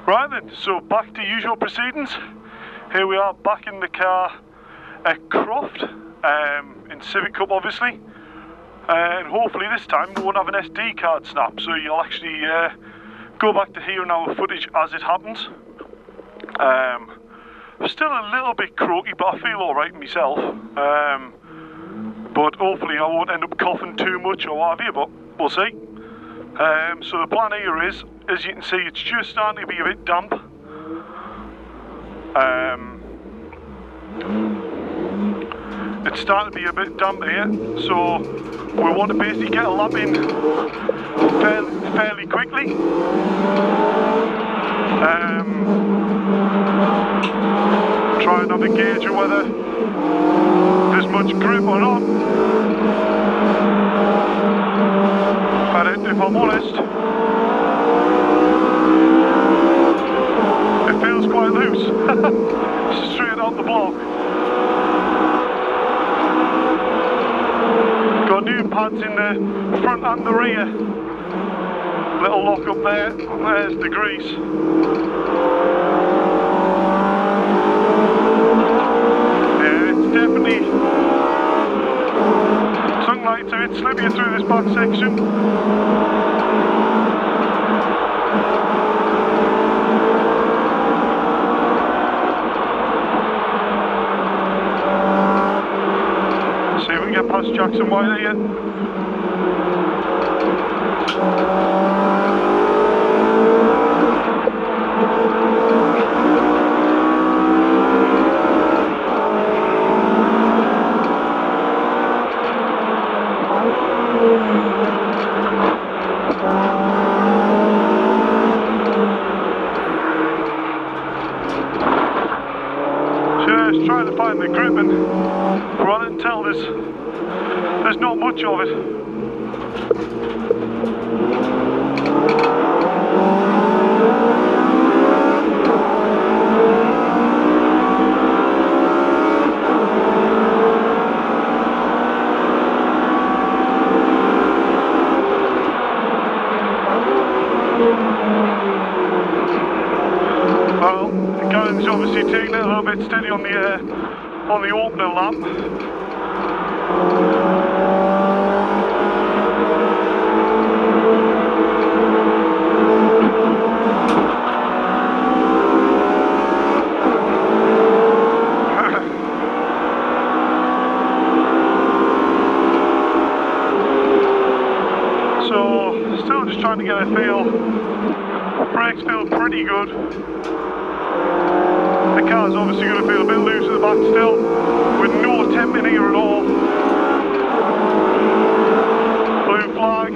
Right then, so back to usual proceedings. Here we are back in the car at Croft, in Civic Cup obviously. And hopefully this time we won't have an SD card snap, so you'll actually go back to hearing our footage as it happens. I'm still a little bit croaky, but I feel alright myself. But hopefully I won't end up coughing too much or what have you, but we'll see. So the plan here is, as you can see, it's just starting to be a bit damp. It's starting to be a bit damp here, so we want to basically get a lap in fairly quickly. Try and have a gauge of whether there's much grip or not. And if I'm honest, it feels quite loose. Straight out the block. Got new pads in the front and the rear. Little lock up there. There's the grease. Yeah, it's definitely something like it's a bit slippier through this back section. See if we can get past Jackson White here. Just trying to find the grip, and from what I can tell there's not much of it. Well, Garen's obviously taking it a little bit steady on the opener lap. So, still just trying to get a feel. Brakes feel pretty good. The car's obviously going to feel a bit loose at the back still, with no temp in here at all. Blue flag.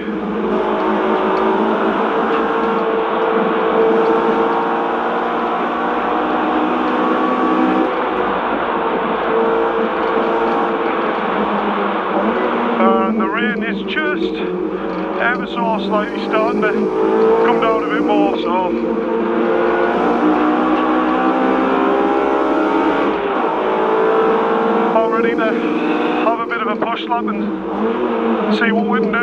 And the rain is just ever so slightly starting to come down a bit more, so I'm ready to have a bit of a push lap and see what we can do.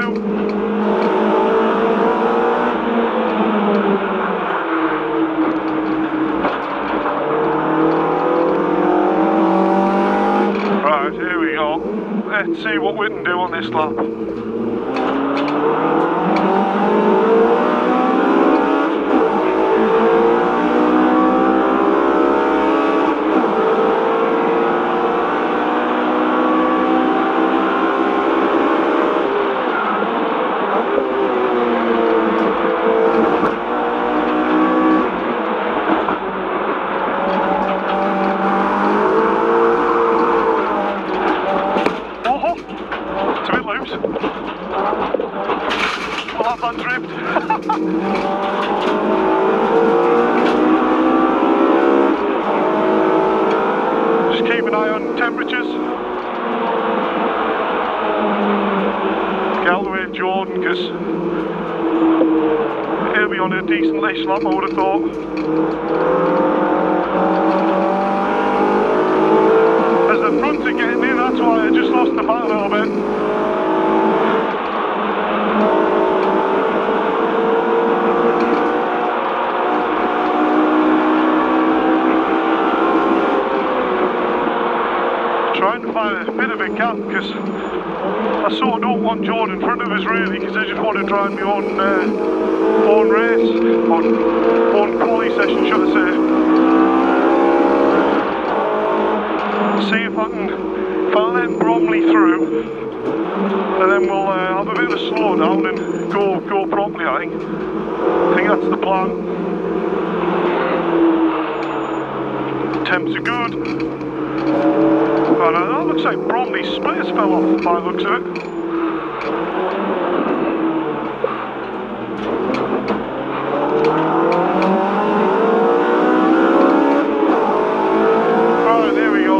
Right, here we go. Let's see what we can do on this lap. Well, I've untripped. Just keep an eye on temperatures. Get out of the way of Jordan, because he'll be on a decent-ish lap, I would have thought. As the fronts are getting in, that's why I just lost the bat a little bit. if it can, because I sort of don't want Jordan in front of us really, because I just want to drive my own race, own quali session, should I say. See if I let Bromley through, and then we'll have a bit of a slow down and go properly. I think that's the plan. Temps are good. Oh, no, that looks like Bromley's splitters fell off by the looks of it. Right, there we go.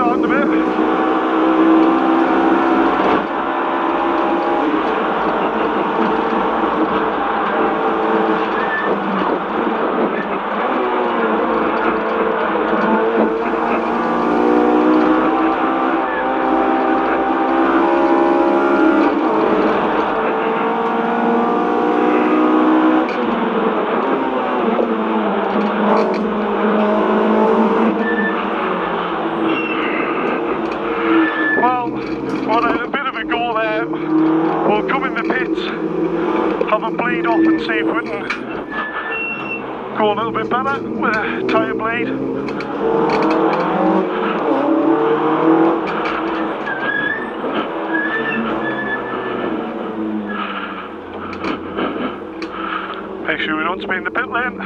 starting a bit. We'll come in the pits, have a bleed off and see if we can go a little bit better with a tyre bleed. Make sure we don't spin the pit lane.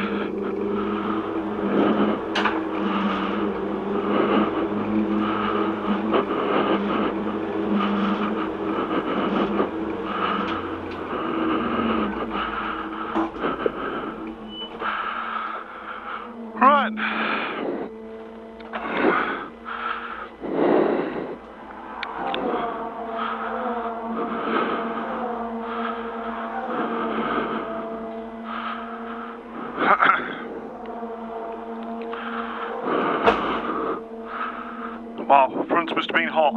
Wow, front must have been hot.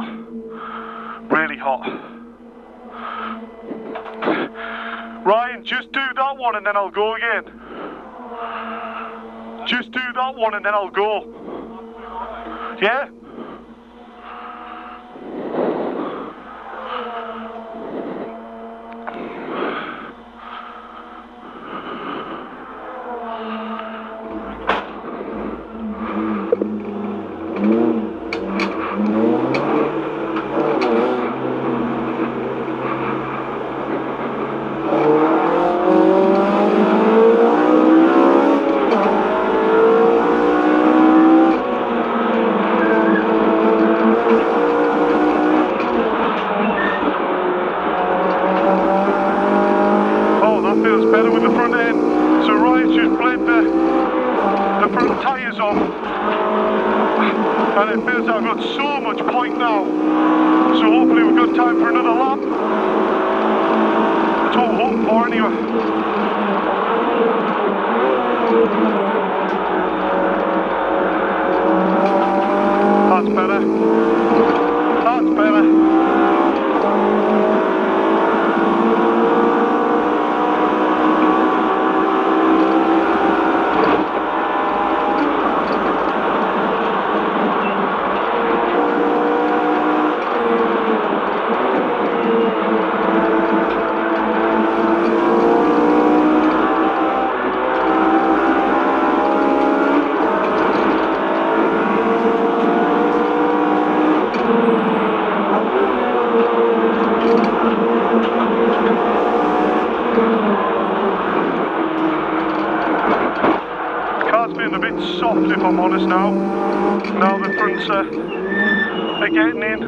Really hot. Ryan, just do that one and then I'll go again. Just do that one and then I'll go. Yeah? And it feels like I've got so much point now, so hopefully we've got time for another lap. That's what we're hoping for anyway. That's better. That's better. Soft, if I'm honest now. Now the fronts are getting in.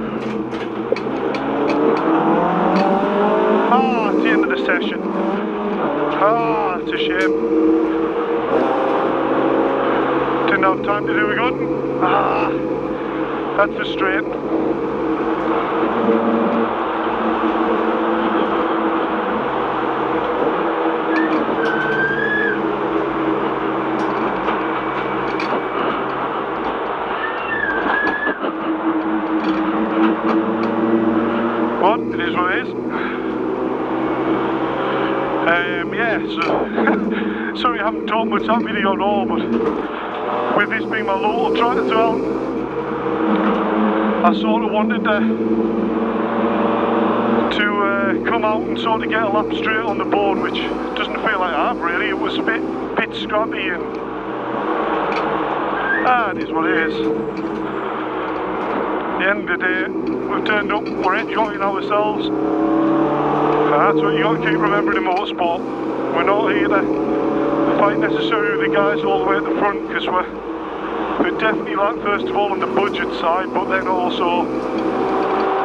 Ah, it's the end of the session. Ah, it's a shame. Didn't have time to do a good one. Ah, that's frustrating. But it is what it is. Yeah, so sorry I haven't talked much that video at all, but with this being my local track as well, I sort of wanted to come out and sort of get a lap straight on the board, which doesn't feel like I have really. It was a bit scrappy and it is what it is. At the end of the day, we've turned up, we're enjoying ourselves. That's what you got to keep remembering in motorsport. We're not here to fight necessarily with the guys all the way at the front, because we're definitely like first of all on the budget side, but then also,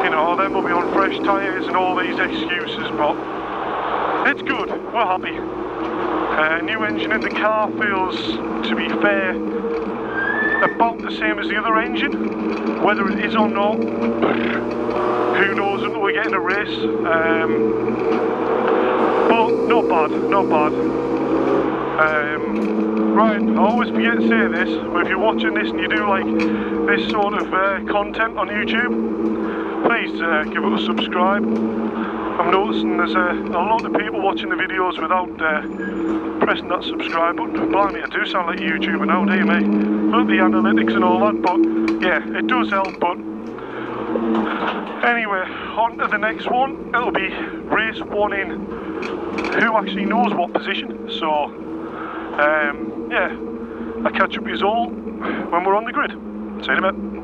you know, then we'll be on fresh tyres and all these excuses, but it's good, we're happy. New engine in the car feels, to be fair, about the same as the other engine. Whether it is or not, who knows until we get in a race. But not bad, not bad. Right, I always forget to say this, but if you're watching this and you do like this sort of content on YouTube, please give it a subscribe. I'm noticing there's a lot of people watching the videos without pressing that subscribe button. Blimey, I do sound like a YouTuber now, do you, mate? Look at the analytics and all that, but yeah, it does help. But anyway, on to the next one. It'll be race 1 in who actually knows what position. So yeah, I'll catch up with you all when we're on the grid. See you in a bit.